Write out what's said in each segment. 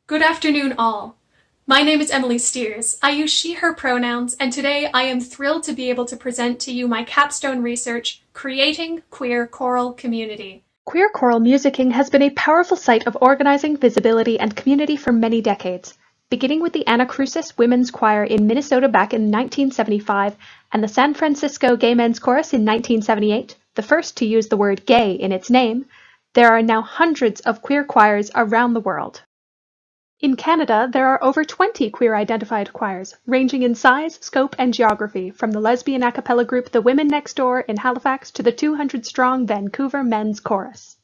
Good afternoon, all. My name is Emily Steers. I use she, her pronouns, and today I am thrilled to be able to present to you my capstone research, Creating Queer Choral Community. Queer choral musicking has been a powerful site of organizing, visibility, and community for many decades, beginning with the Anacrusis Women's Choir in Minnesota back in 1975 and the San Francisco Gay Men's Chorus in 1978, the first to use the word gay in its name. There are now hundreds of queer choirs around the world. In Canada, there are over 20 queer-identified choirs, ranging in size, scope, and geography, from the lesbian a cappella group The Women Next Door in Halifax to the 200-strong Vancouver Men's Chorus.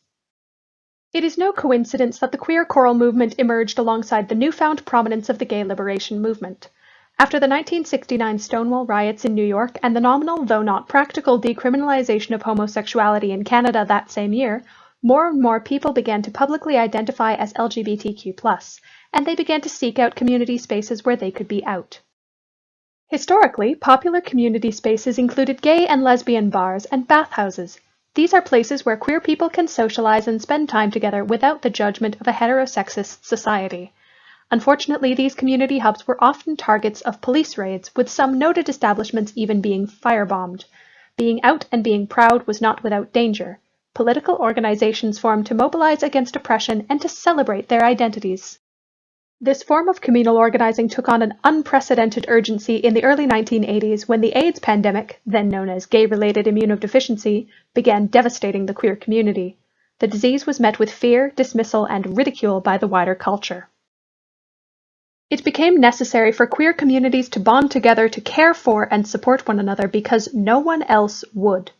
It is no coincidence that the queer choral movement emerged alongside the newfound prominence of the gay liberation movement. After the 1969 Stonewall riots in New York and the nominal, though not practical, decriminalization of homosexuality in Canada that same year, more and more people began to publicly identify as LGBTQ+, and they began to seek out community spaces where they could be out. Historically, popular community spaces included gay and lesbian bars and bathhouses. These are places where queer people can socialize and spend time together without the judgment of a heterosexist society. Unfortunately, these community hubs were often targets of police raids, with some noted establishments even being firebombed. Being out and being proud was not without danger. Political organizations formed to mobilize against oppression and to celebrate their identities. This form of communal organizing took on an unprecedented urgency in the early 1980s when the AIDS pandemic, then known as gay-related immunodeficiency, began devastating the queer community. The disease was met with fear, dismissal, and ridicule by the wider culture. It became necessary for queer communities to bond together to care for and support one another because no one else would.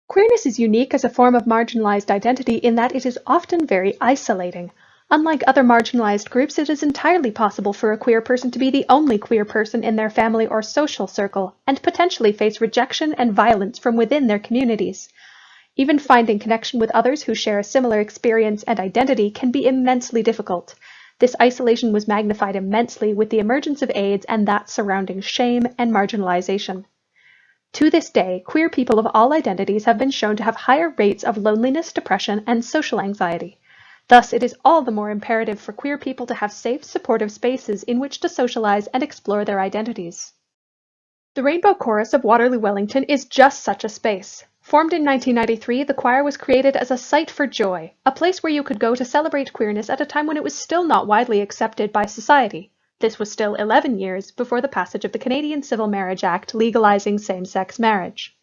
Queerness is unique as a form of marginalized identity in that it is often very isolating. Unlike other marginalized groups, it is entirely possible for a queer person to be the only queer person in their family or social circle, and potentially face rejection and violence from within their communities. Even finding connection with others who share a similar experience and identity can be immensely difficult. This isolation was magnified immensely with the emergence of AIDS and that surrounding shame and marginalization. To this day, queer people of all identities have been shown to have higher rates of loneliness, depression, and social anxiety. Thus, it is all the more imperative for queer people to have safe, supportive spaces in which to socialize and explore their identities. The Rainbow Chorus of Waterloo Wellington is just such a space. Formed in 1993, the choir was created as a site for joy, a place where you could go to celebrate queerness at a time when it was still not widely accepted by society. This was still 11 years before the passage of the Canadian Civil Marriage Act legalizing same-sex marriage.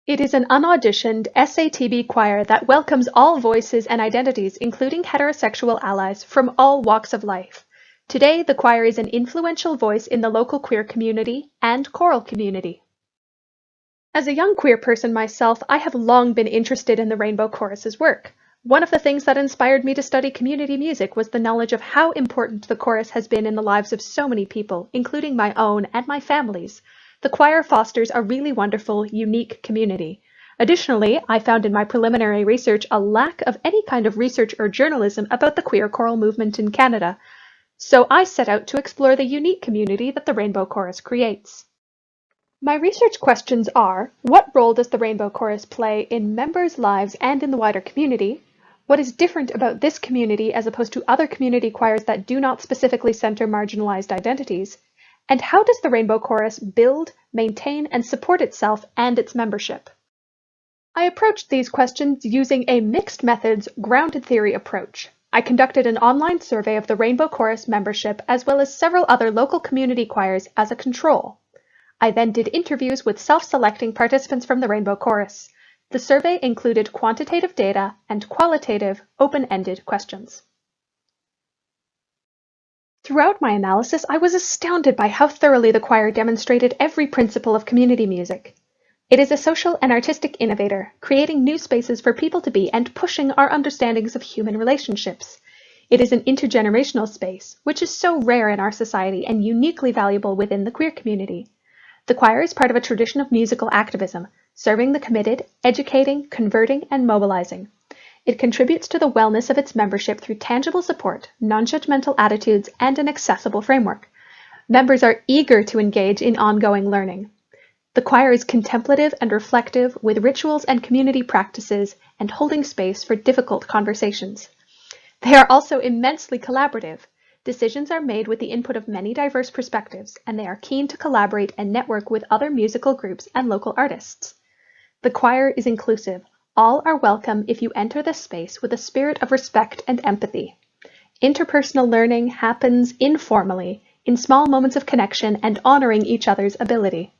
It is an unauditioned SATB choir that welcomes all voices and identities, including heterosexual allies from all walks of life. Today, the choir is an influential voice in the local queer community and choral community. As a young queer person myself, I have long been interested in the Rainbow Chorus's work. One of the things that inspired me to study community music was the knowledge of how important the chorus has been in the lives of so many people, including my own and my family's. The choir fosters a really wonderful, unique community. Additionally, I found in my preliminary research a lack of any kind of research or journalism about the queer choral movement in Canada. So I set out to explore the unique community that the Rainbow Chorus creates. My research questions are: what role does the Rainbow Chorus play in members' lives and in the wider community? What is different about this community as opposed to other community choirs that do not specifically center marginalized identities? And how does the Rainbow Chorus build, maintain, and support itself and its membership? I approached these questions using a mixed methods, grounded theory approach. I conducted an online survey of the Rainbow Chorus membership as well as several other local community choirs as a control. I then did interviews with self-selecting participants from the Rainbow Chorus. The survey included quantitative data and qualitative, open-ended questions. Throughout my analysis, I was astounded by how thoroughly the choir demonstrated every principle of community music. It is a social and artistic innovator, creating new spaces for people to be and pushing our understandings of human relationships. It is an intergenerational space, which is so rare in our society and uniquely valuable within the queer community. The choir is part of a tradition of musical activism, serving the committed, educating, converting, and mobilizing. It contributes to the wellness of its membership through tangible support, non-judgmental attitudes, and an accessible framework. Members are eager to engage in ongoing learning. The choir is contemplative and reflective, with rituals and community practices, and holding space for difficult conversations. They are also immensely collaborative. Decisions are made with the input of many diverse perspectives, and they are keen to collaborate and network with other musical groups and local artists. The choir is inclusive. All are welcome if you enter this space with a spirit of respect and empathy. Interpersonal learning happens informally, in small moments of connection and honoring each other's ability.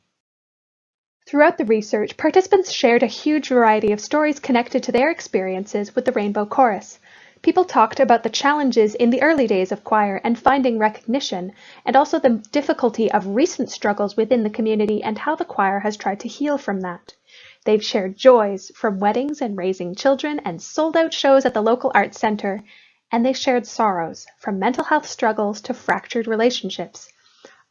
Throughout the research, participants shared a huge variety of stories connected to their experiences with the Rainbow Chorus. People talked about the challenges in the early days of choir and finding recognition, and also the difficulty of recent struggles within the community and how the choir has tried to heal from that. They've shared joys from weddings and raising children and sold-out shows at the local arts center, and they shared sorrows from mental health struggles to fractured relationships.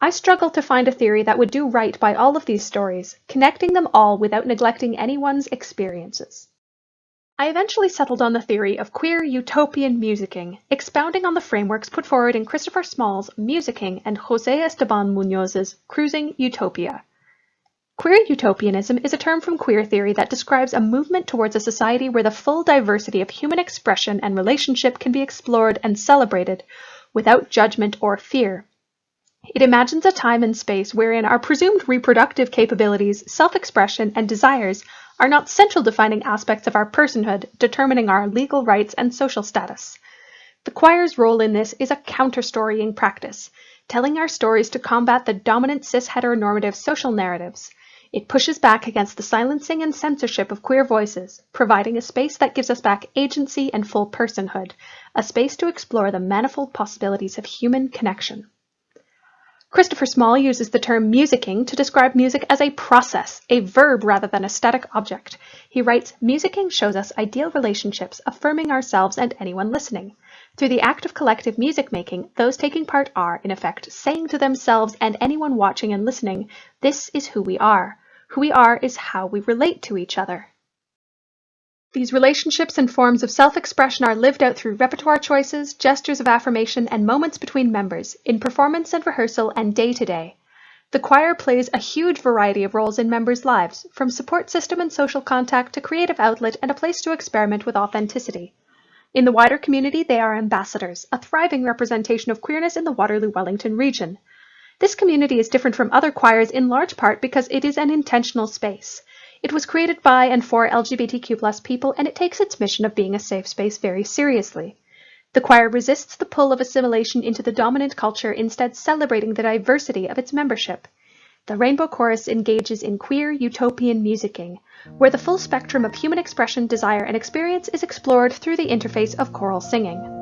I struggle to find a theory that would do right by all of these stories, connecting them all without neglecting anyone's experiences. I eventually settled on the theory of queer utopian musicking, expounding on the frameworks put forward in Christopher Small's Musicking and José Esteban Muñoz's Cruising Utopia. Queer utopianism is a term from queer theory that describes a movement towards a society where the full diversity of human expression and relationship can be explored and celebrated without judgment or fear. It imagines a time and space wherein our presumed reproductive capabilities, self-expression, and desires are not central defining aspects of our personhood, determining our legal rights and social status. The choir's role in this is a counter-storying practice, telling our stories to combat the dominant cis-heteronormative social narratives. It pushes back against the silencing and censorship of queer voices, providing a space that gives us back agency and full personhood, a space to explore the manifold possibilities of human connection. Christopher Small uses the term musicking to describe music as a process, a verb rather than a static object. He writes, "Musicking shows us ideal relationships, affirming ourselves and anyone listening. Through the act of collective music making, those taking part are, in effect, saying to themselves and anyone watching and listening, this is who we are. Who we are is how we relate to each other." These relationships and forms of self-expression are lived out through repertoire choices, gestures of affirmation, and moments between members, in performance and rehearsal and day-to-day. The choir plays a huge variety of roles in members' lives, from support system and social contact to creative outlet and a place to experiment with authenticity. In the wider community, they are ambassadors, a thriving representation of queerness in the Waterloo-Wellington region. This community is different from other choirs in large part because it is an intentional space. It was created by and for LGBTQ+ people, and it takes its mission of being a safe space very seriously. The choir resists the pull of assimilation into the dominant culture, instead celebrating the diversity of its membership. The Rainbow Chorus engages in queer utopian musicking, where the full spectrum of human expression, desire, and experience is explored through the interface of choral singing.